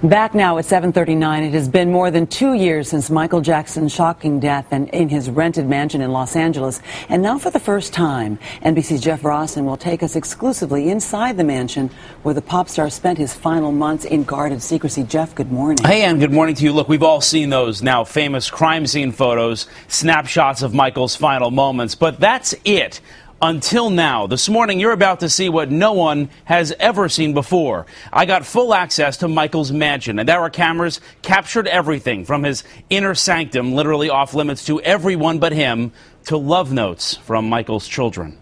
Back now at 7:39, it has been more than 2 years since Michael Jackson's shocking death in his rented mansion in Los Angeles. And now for the first time, NBC's Jeff Rossen will take us exclusively inside the mansion where the pop star spent his final months in guarded secrecy. Jeff, good morning. Hey, Ann, good morning to you. Look, we've all seen those now famous crime scene photos, snapshots of Michael's final moments, but that's it. Until now. This morning, you're about to see what no one has ever seen before. I got full access to Michael's mansion, and our cameras captured everything from his inner sanctum, literally off limits to everyone but him, to love notes from Michael's children.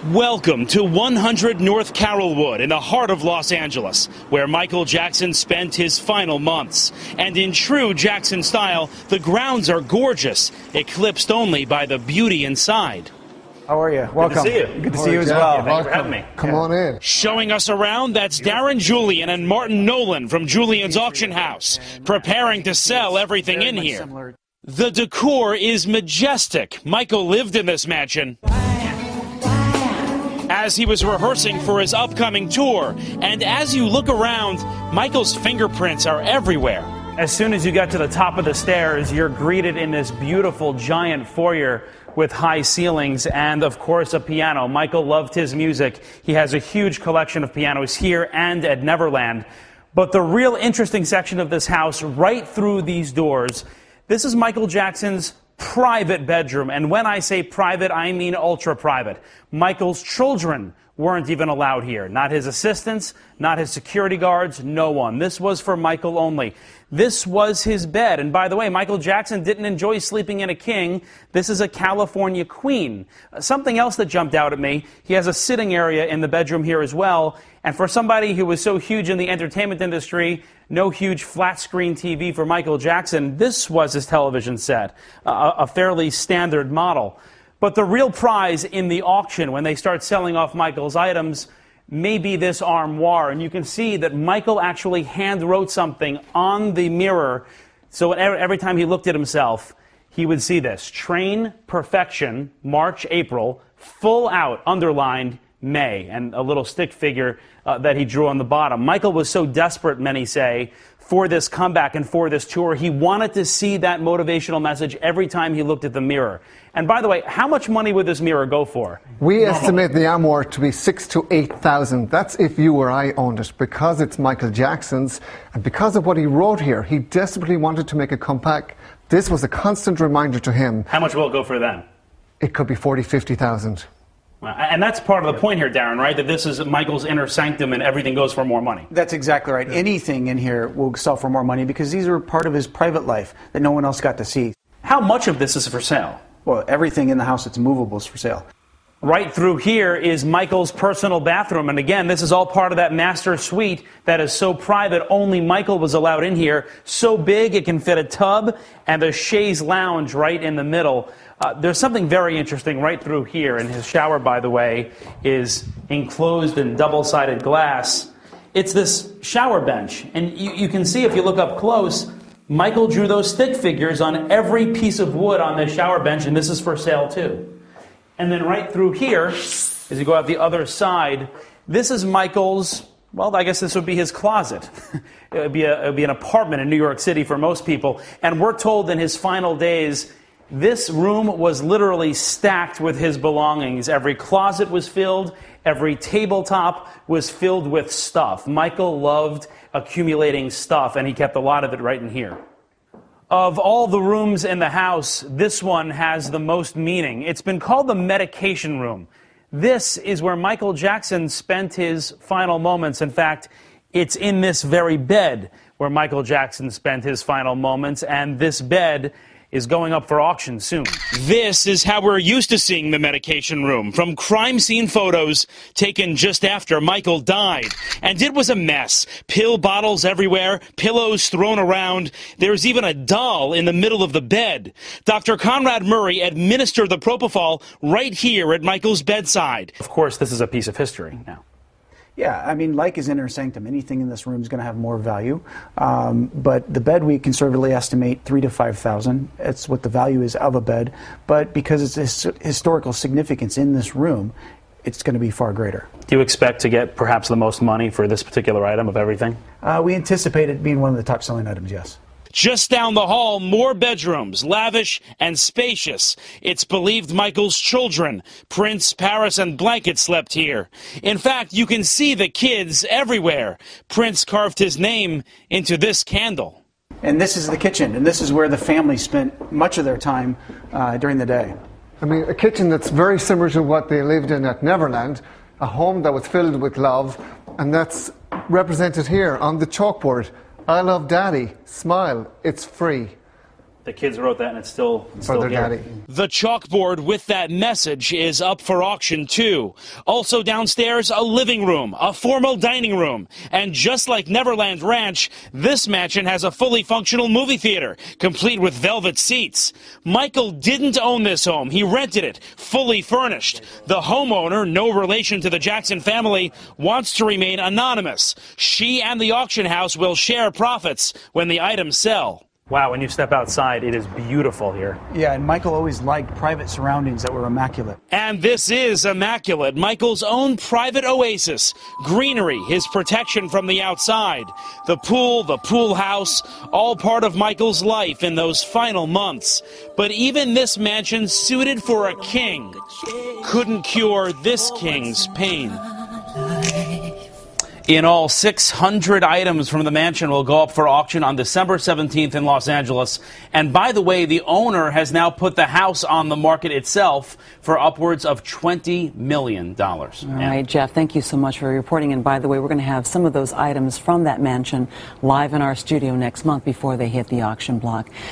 Welcome to 100 North Carrollwood in the heart of Los Angeles, where Michael Jackson spent his final months. And in true Jackson style, the grounds are gorgeous, eclipsed only by the beauty inside. How are you? Welcome. Good to see you. Good to see you as well. Thanks for having me. Come on in. Showing us around, that's Darren Julian and Martin Nolan from Julian's Auction House, preparing to sell everything in here. The decor is majestic. Michael lived in this mansion as he was rehearsing for his upcoming tour. And as you look around, Michael's fingerprints are everywhere. As soon as you get to the top of the stairs, you're greeted in this beautiful giant foyer with high ceilings and, of course, a piano. Michael loved his music. He has a huge collection of pianos here and at Neverland. But the real interesting section of this house, right through these doors, this is Michael Jackson's private bedroom. And when I say private, I mean ultra private. Michael's children weren't even allowed here. Not his assistants, not his security guards, no one. This was for Michael only. This was his bed. And by the way, Michael Jackson didn't enjoy sleeping in a king. This is a California queen. Something else that jumped out at me, he has a sitting area in the bedroom here as well. And for somebody who was so huge in the entertainment industry, no huge flat screen TV for Michael Jackson, this was his television set, a fairly standard model. But the real prize in the auction, when they start selling off Michael's items, may be this armoire. And you can see that Michael actually hand wrote something on the mirror. So every time he looked at himself, he would see this: Train Perfection, March, April, full out, underlined, May, and a little stick figure that he drew on the bottom. Michael was so desperate, many say, for this comeback and for this tour. He wanted to see that motivational message every time he looked at the mirror. And by the way, how much money would this mirror go for? We estimate the armoire to be $6,000 to $8,000. That's if you or I owned it. Because it's Michael Jackson's, and because of what he wrote here, he desperately wanted to make a comeback. This was a constant reminder to him. How much will it go for then? It could be $40,000, $50,000. And that's part of the point here, Darren, right? That this is Michael's inner sanctum and everything goes for more money. That's exactly right. Anything in here will sell for more money because these are part of his private life that no one else got to see. How much of this is for sale? Well, everything in the house that's movable is for sale. Right through here is Michael's personal bathroom. And again, this is all part of that master suite that is so private, only Michael was allowed in here. So big it can fit a tub and a chaise lounge right in the middle. There's something very interesting right through here. And his shower, by the way, is enclosed in double-sided glass. It's this shower bench. And you can see if you look up close, Michael drew those stick figures on every piece of wood on this shower bench, and this is for sale too. And then right through here, as you go out the other side, this is Michael's, well, I guess this would be his closet. It would be an apartment in New York City for most people. And we're told in his final days, this room was literally stacked with his belongings. Every closet was filled. Every tabletop was filled with stuff. Michael loved accumulating stuff, and he kept a lot of it right in here. Of all the rooms in the house, this one has the most meaning. It's been called the medication room. This is where Michael Jackson spent his final moments. In fact, it's in this very bed where Michael Jackson spent his final moments, and this bed is going up for auction soon. This is how we're used to seeing the medication room, from crime scene photos taken just after Michael died. And it was a mess. Pill bottles everywhere, pillows thrown around. There's even a doll in the middle of the bed. Dr. Conrad Murray administered the propofol right here at Michael's bedside. Of course, this is a piece of history now. Yeah, I mean, like his inner sanctum, anything in this room is going to have more value. But the bed, we conservatively estimate $3,000 to $5,000. It's what the value is of a bed. But because it's historical significance in this room, it's going to be far greater. Do you expect to get perhaps the most money for this particular item of everything? We anticipate it being one of the top selling items, yes. Just down the hall, more bedrooms, lavish and spacious. It's believed Michael's children, Prince, Paris, and Blanket, slept here. In fact, you can see the kids everywhere. Prince carved his name into this candle. And this is the kitchen, and this is where the family spent much of their time during the day. I mean, a kitchen that's very similar to what they lived in at Neverland, a home that was filled with love, and that's represented here on the chalkboard. I love Daddy. Smile. It's free. The kids wrote that, and it's still For their here. daddy. The chalkboard with that message is up for auction, too. Also downstairs, a living room, a formal dining room. And just like Neverland Ranch, this mansion has a fully functional movie theater, complete with velvet seats. Michael didn't own this home. He rented it, fully furnished. The homeowner, no relation to the Jackson family, wants to remain anonymous. She and the auction house will share profits when the items sell. Wow, when you step outside, it is beautiful here. Yeah, and Michael always liked private surroundings that were immaculate. And this is immaculate. Michael's own private oasis. Greenery, his protection from the outside. The pool house, all part of Michael's life in those final months. But even this mansion suited for a king couldn't cure this king's pain. In all, 600 items from the mansion will go up for auction on December 17th in Los Angeles. And by the way, the owner has now put the house on the market itself for upwards of $20 million. All right, Jeff, thank you so much for reporting. And by the way, we're going to have some of those items from that mansion live in our studio next month before they hit the auction block.